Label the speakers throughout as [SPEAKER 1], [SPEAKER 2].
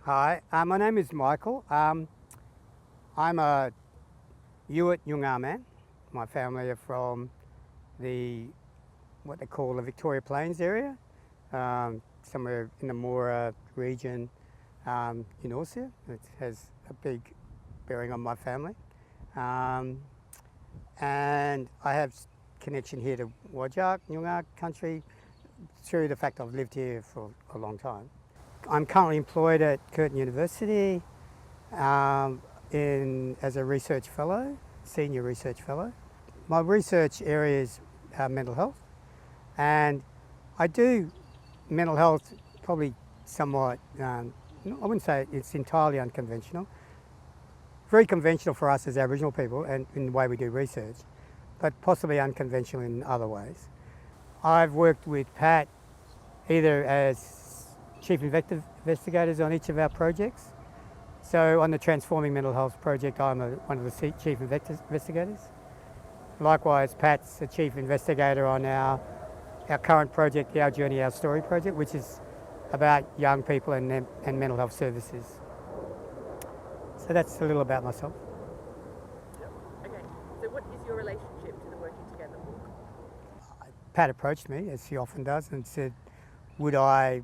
[SPEAKER 1] Hi, my name is Michael. I'm a Inuit Noongar man. My family are from what they call the Victoria Plains area, somewhere in the Moora region in Aussia. It has a big bearing on my family. And I have connection here to Wajak, Noongar country, through the fact I've lived here for a long time. I'm currently employed at Curtin University as a research fellow, senior research fellow. My research area is mental health, and I do mental health probably somewhat, I wouldn't say it's entirely unconventional, very conventional for us as Aboriginal people and in the way we do research, but possibly unconventional in other ways. I've worked with Pat either as chief investigators on each of our projects. So on the Transforming Mental Health project, I'm one of the chief investigators. Likewise, Pat's the chief investigator on our current project, the Our Journey, Our Story project, which is about young people and mental health services. So that's a little about myself.
[SPEAKER 2] Okay, so what is your relationship to the Working Together book?
[SPEAKER 1] Pat approached me, as she often does, and said, would I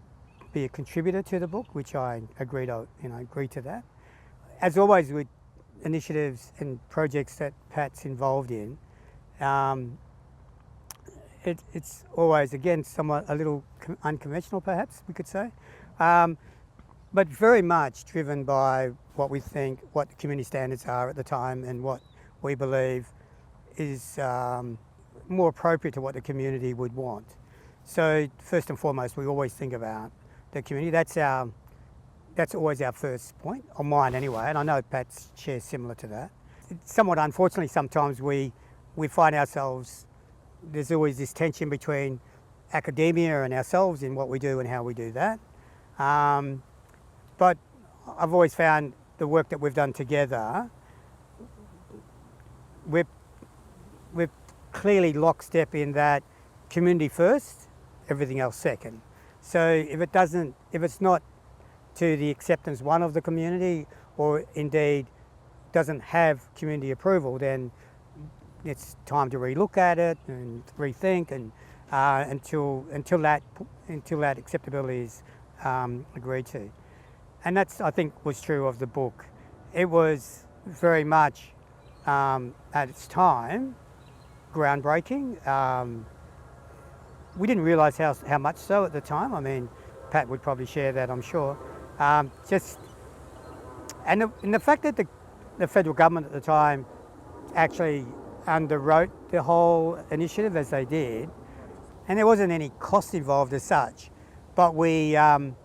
[SPEAKER 1] be a contributor to the book, which I agreed to that. As always with initiatives and projects that Pat's involved in, it's always, again, somewhat a little unconventional, perhaps we could say, but very much driven by what we think, what the community standards are at the time, and what we believe is more appropriate to what the community would want. So first and foremost, we always think about the community. That's always our first point, or mine anyway, and I know Pat's shares similar to that. It's somewhat unfortunately, sometimes we find ourselves, there's always this tension between academia and ourselves in what we do and how we do that. But I've always found the work that we've done together, we're clearly lockstep in that community first, everything else second. So if it's not to the acceptance of the community, or indeed doesn't have community approval, then it's time to relook at it and rethink, and until that acceptability is agreed to. And that's, I think, was true of the book. It was very much at its time groundbreaking. We didn't realise how much so at the time. I mean, Pat would probably share that, I'm sure. And the fact that the federal government at the time actually underwrote the whole initiative as they did, and there wasn't any cost involved as such, but the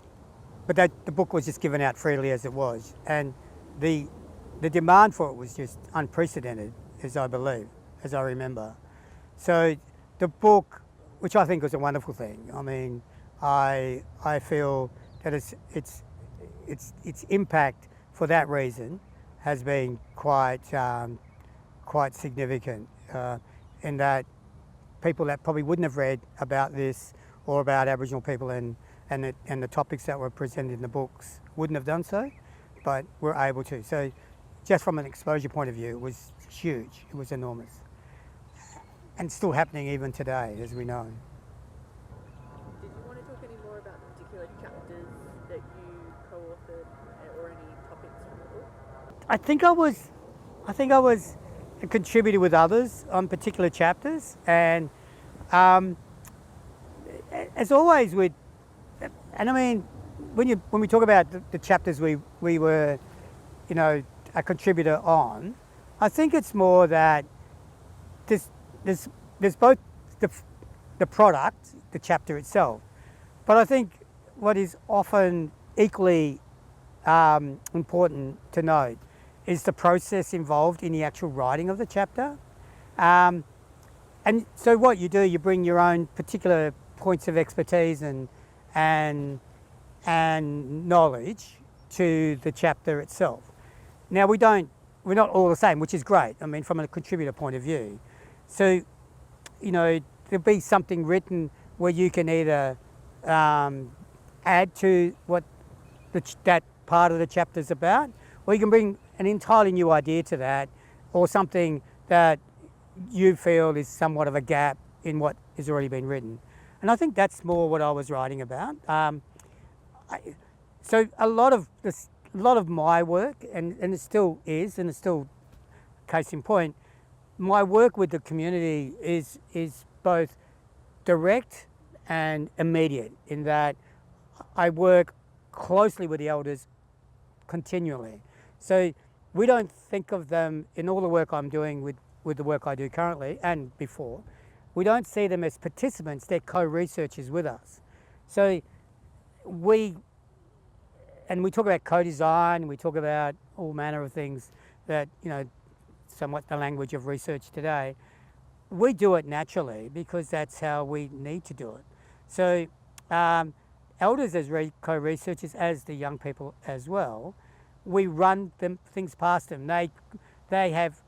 [SPEAKER 1] book was just given out freely as it was, and the demand for it was just unprecedented, as I remember. So the book, which I think was a wonderful thing. I mean, I feel that its impact for that reason has been quite significant, in that people that probably wouldn't have read about this or about Aboriginal people and the topics that were presented in the books wouldn't have done so, but were able to. So just from an exposure point of view, it was huge, it was enormous. And still happening even today, as we know.
[SPEAKER 2] Did you want to talk any more about the particular chapters that you co-authored, or any topics from the book?
[SPEAKER 1] I think I was a contributor with others on particular chapters, and as always and I mean, when we talk about the chapters we were, a contributor on, I think it's more that there's both the product, the chapter itself, but I think what is often equally important to note is the process involved in the actual writing of the chapter. And so what you do, you bring your own particular points of expertise and knowledge to the chapter itself. Now we're not all the same, which is great. I mean, from a contributor point of view. So, there'll be something written where you can either add to what that part of the chapter is about, or you can bring an entirely new idea to that, or something that you feel is somewhat of a gap in what has already been written. And I think that's more what I was writing about. So a lot of my work, and it still is, and it's still case in point, my work with the community is both direct and immediate, in that I work closely with the elders continually. So we don't think of them, in all the work I'm doing with the work I do currently and before, we don't see them as participants, they're co-researchers with us. So we talk about co-design, we talk about all manner of things that, somewhat the language of research today. We do it naturally because that's how we need to do it. So elders as co-researchers, as the young people as well, we run things past them. They have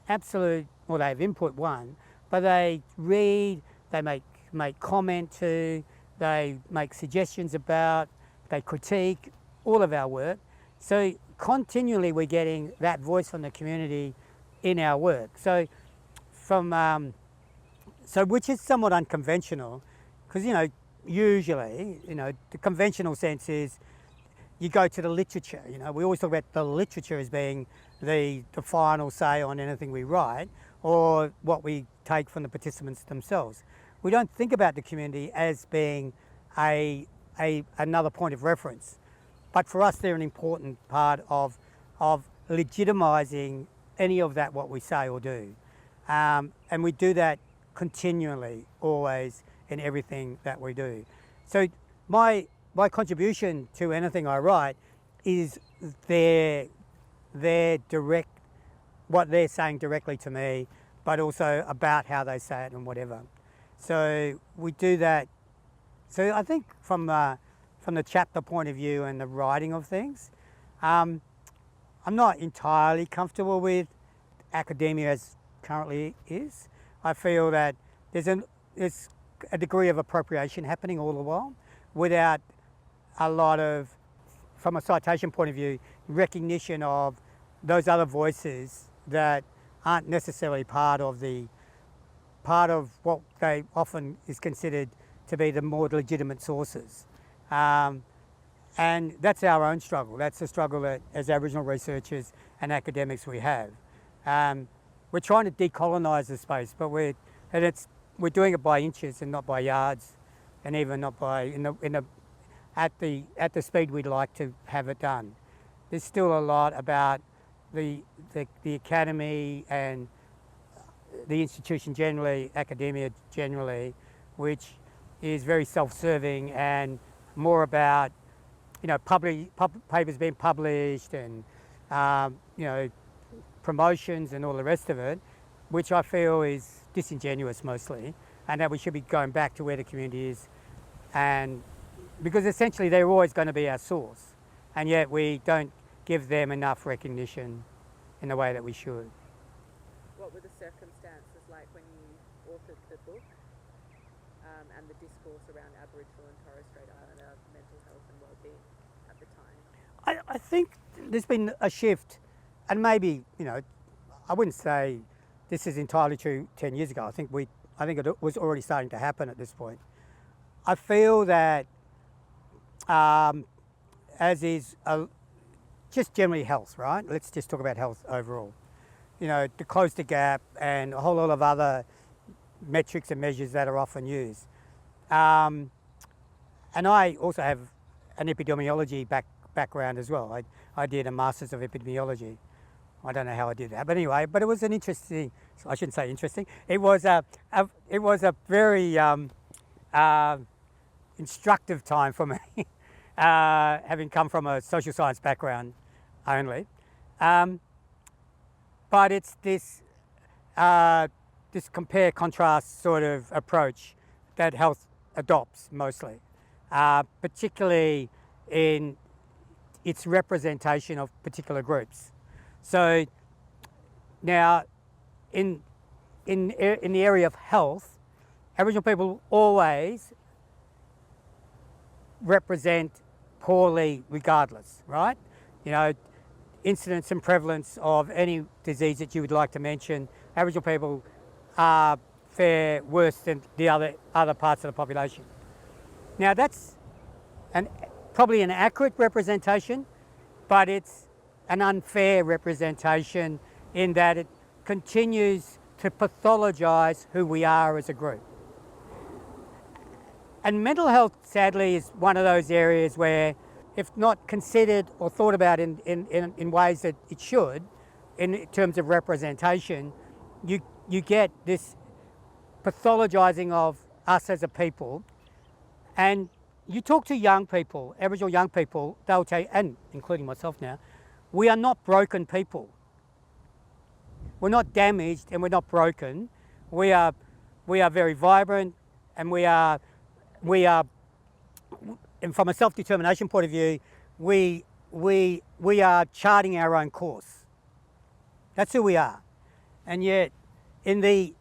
[SPEAKER 1] absolute, well, they have input one, but they read, they make comment to, they make suggestions about, they critique all of our work. So continually we're getting that voice from the community in our work. So which is somewhat unconventional, because usually the conventional sense is you go to the literature. We always talk about the literature as being the final say on anything we write, or what we take from the participants themselves. We don't think about the community as being another point of reference, but for us they're an important part of legitimising any of that what we say or do, and we do that continually, always, in everything that we do. So my contribution to anything I write is their direct, what they're saying directly to me, but also about how they say it and whatever. So we do that. So I think from the chapter point of view and the writing of things, I'm not entirely comfortable with academia as currently is. I feel that there's a degree of appropriation happening all the while, without a lot of, from a citation point of view, recognition of those other voices that aren't necessarily part of what they often is considered to be the more legitimate sources. And that's our own struggle. That's the struggle that, as Aboriginal researchers and academics, we have. We're trying to decolonise the space, but we're doing it by inches and not by yards, and even not by at the speed we'd like to have it done. There's still a lot about the academy and the institution generally, academia generally, which is very self-serving and more about papers being published and promotions and all the rest of it, which I feel is disingenuous mostly, and that we should be going back to where the community is, and because essentially they're always going to be our source, and yet we don't give them enough recognition in the way that we should.
[SPEAKER 2] What were the circumstances like when you authored the book, and the discourse around Aboriginal and Torres Strait Islander mental health and wellbeing at the time?
[SPEAKER 1] I think there's been a shift, and maybe I wouldn't say this is entirely true 10 years ago. I think it was already starting to happen at this point. I feel that as is just generally health, right? Let's just talk about health overall. To close the gap and a whole lot of other metrics and measures that are often used. And I also have an epidemiology background as well. I did a Masters of Epidemiology. I don't know how I did that, but anyway, it was an interesting, I shouldn't say interesting, it was a very instructive time for me, having come from a social science background only. But it's this compare contrast sort of approach that health adopts mostly, particularly in its representation of particular groups. So now, in the area of health, Aboriginal people always represent poorly regardless, right? You know, incidence and prevalence of any disease that you would like to mention, Aboriginal people fare worse than the other parts of the population. Now that's probably an accurate representation, but it's an unfair representation in that it continues to pathologise who we are as a group. And mental health, sadly, is one of those areas where, if not considered or thought about in ways that it should, in terms of representation, you get this pathologising of us as a people. And you talk to young people, Aboriginal young people, they'll tell you, and including myself now, we are not broken people. We're not damaged and we're not broken. We are very vibrant, and we are, and from a self-determination point of view, we are charting our own course. That's who we are. And yet, if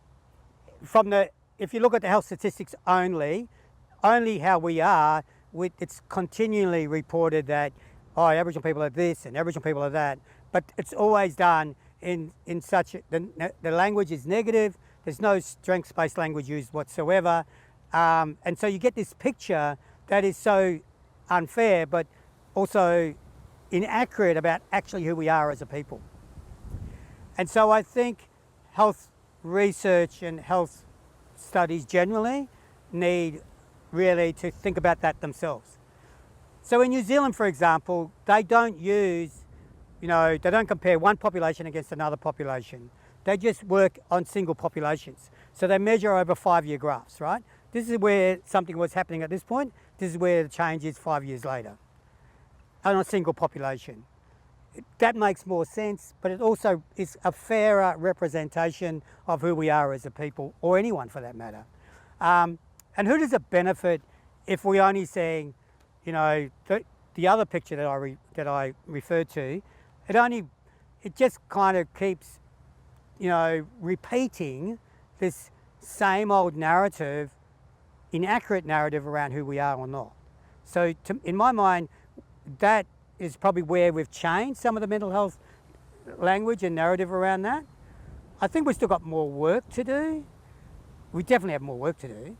[SPEAKER 1] you look at the health statistics only how we are, it's continually reported that, Aboriginal people are this and Aboriginal people are that, but it's always done in such, the language is negative, there's no strengths-based language used whatsoever, and so you get this picture that is so unfair, but also inaccurate about actually who we are as a people. And so I think health research and health studies generally need really to think about that themselves. So in New Zealand, for example, they don't compare one population against another population. They just work on single populations. So they measure over 5-year graphs, right? This is where something was happening at this point. This is where the change is 5 years later on a single population. That makes more sense, but it also is a fairer representation of who we are as a people, or anyone for that matter. And who does it benefit if we only saying, the other picture that I referred to, it just kind of keeps, repeating this same old narrative, inaccurate narrative around who we are or not. So in my mind, that is probably where we've changed some of the mental health language and narrative around that. I think we've still got more work to do. We definitely have more work to do.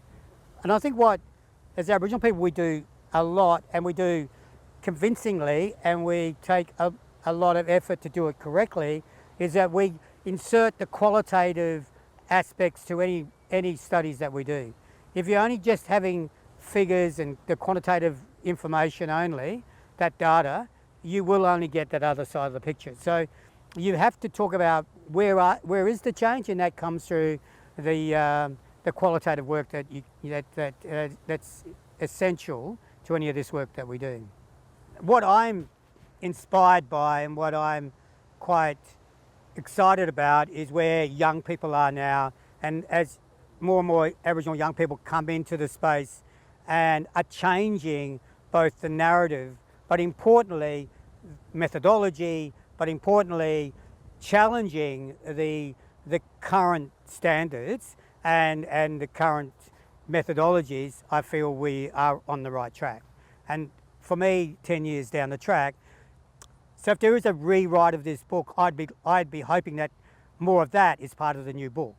[SPEAKER 1] And I think as Aboriginal people, we do a lot, and we do convincingly, and we take a lot of effort to do it correctly, is that we insert the qualitative aspects to any studies that we do. If you're only just having figures and the quantitative information only, that data, you will only get that other side of the picture. So you have to talk about where is the change, and that comes through the qualitative work that's essential to any of this work that we do. What I'm inspired by and what I'm quite excited about is where young people are now, and as more and more Aboriginal young people come into the space and are changing both the narrative, but importantly methodology, but importantly challenging the current standards and the current methodologies, I feel we are on the right track. And for me, 10 years down the track, so if there is a rewrite of this book, I'd be hoping that more of that is part of the new book,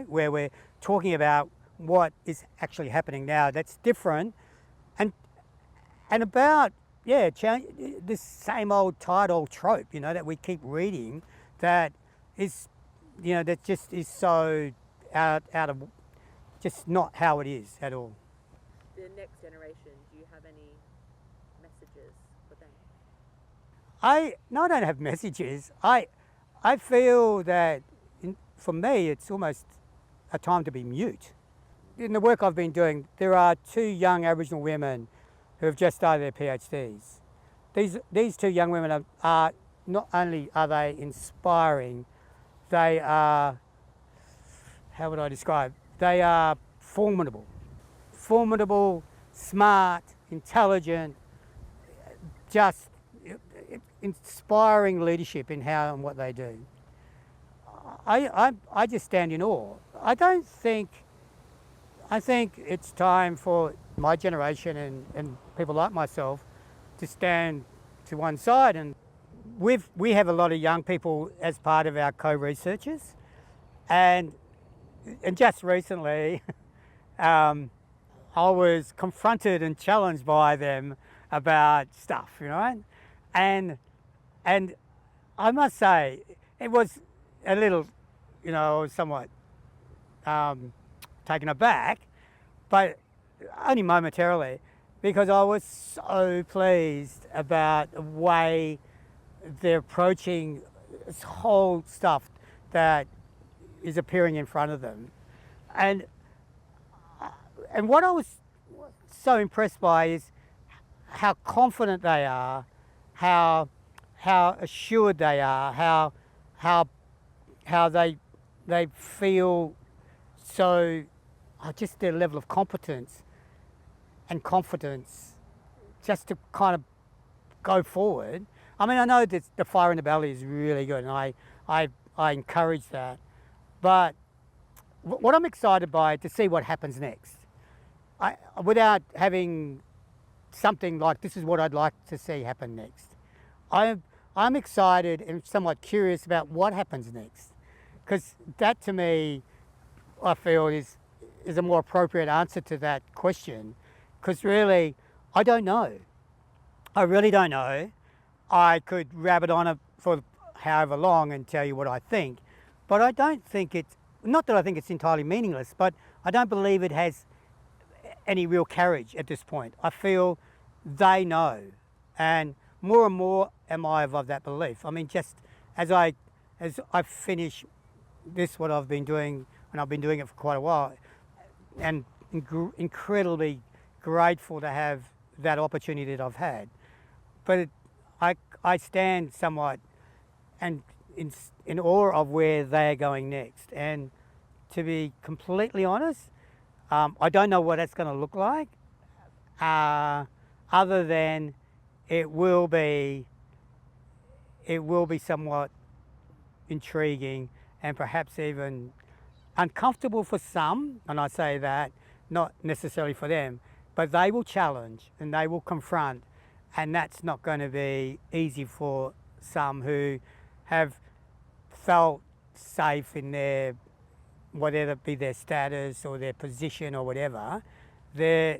[SPEAKER 1] where we're talking about what is actually happening now that's different, and about this same old tired old trope, that we keep reading, that is, that just is so out of just not how it is at all.
[SPEAKER 2] The next generation, do you have any messages for them?
[SPEAKER 1] I don't have messages. I feel that for me it's almost a time to be mute. In the work I've been doing, there are 2 young Aboriginal women who have just started their PhDs. These 2 young women are not only are they inspiring, they are, how would I describe? They are formidable, smart, intelligent, just inspiring leadership in how and what they do. I just stand in awe. I think it's time for my generation and people like myself to stand to one side. And we have a lot of young people as part of our co-researchers, and just recently I was confronted and challenged by them about stuff, and I must say it was a little, somewhat taken aback, but only momentarily, because I was so pleased about the way they're approaching this whole stuff that is appearing in front of them. And what I was so impressed by is how confident they are, how assured they are, how they feel so, just their level of competence and confidence just to kind of go forward. I mean, I know that the fire in the belly is really good, and I encourage that. But what I'm excited by to see what happens next. Without having something like this is what I'd like to see happen next. I'm excited and somewhat curious about what happens next, because that to me, I feel is a more appropriate answer to that question, because really, I don't know. I really don't know. I could rabbit on it for however long and tell you what I think, but I don't think it's, not that I think it's entirely meaningless, but I don't believe it has any real carriage at this point. I feel they know, and more am I of that belief. I mean, just as I finish this, what I've been doing, and I've been doing it for quite a while, and incredibly grateful to have that opportunity that I've had. But I stand somewhat and in awe of where they're going next. And to be completely honest, I don't know what that's going to look like, other than it will be somewhat intriguing and perhaps even uncomfortable for some, and I say that not necessarily for them, but they will challenge and they will confront, and that's not going to be easy for some who have felt safe in their, whatever it be their status or their position or whatever. They're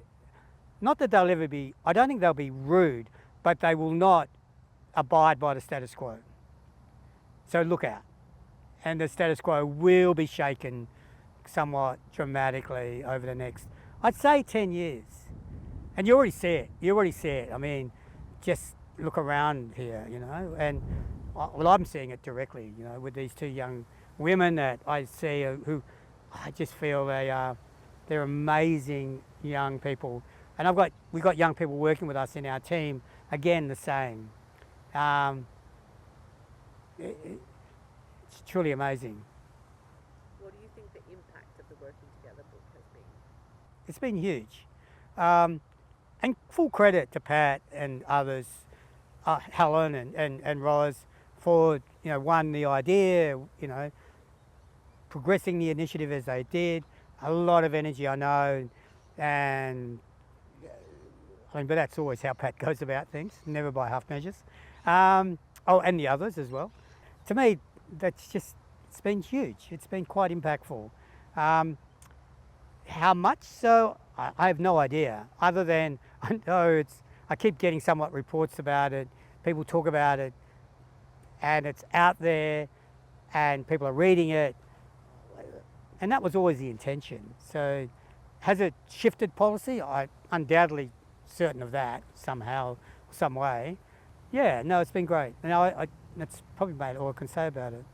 [SPEAKER 1] not that they'll ever be, I don't think they'll be rude, but they will not abide by the status quo. So look out. And the status quo will be shaken somewhat dramatically over the next, I'd say 10 years. And you already see it. I mean, just look around here, and well, I'm seeing it directly, with these two young women that I see who I just feel they're amazing young people. And we've got young people working with us in our team, again, the same. It's truly amazing.
[SPEAKER 2] What do you think the impact of the Working Together book has been?
[SPEAKER 1] It's been huge. And full credit to Pat and others, Helen and Ros, for, one, the idea, progressing the initiative as they did. A lot of energy, I know, and I mean, but that's always how Pat goes about things, never by half measures. And the others as well. To me, it's been huge. It's been quite impactful. How much so, I have no idea, other than I know I keep getting somewhat reports about it, people talk about it, and it's out there, and people are reading it, and that was always the intention. So has it shifted policy? I'm undoubtedly certain of that somehow, some way. Yeah, no, it's been great. And that's probably about all I can say about it.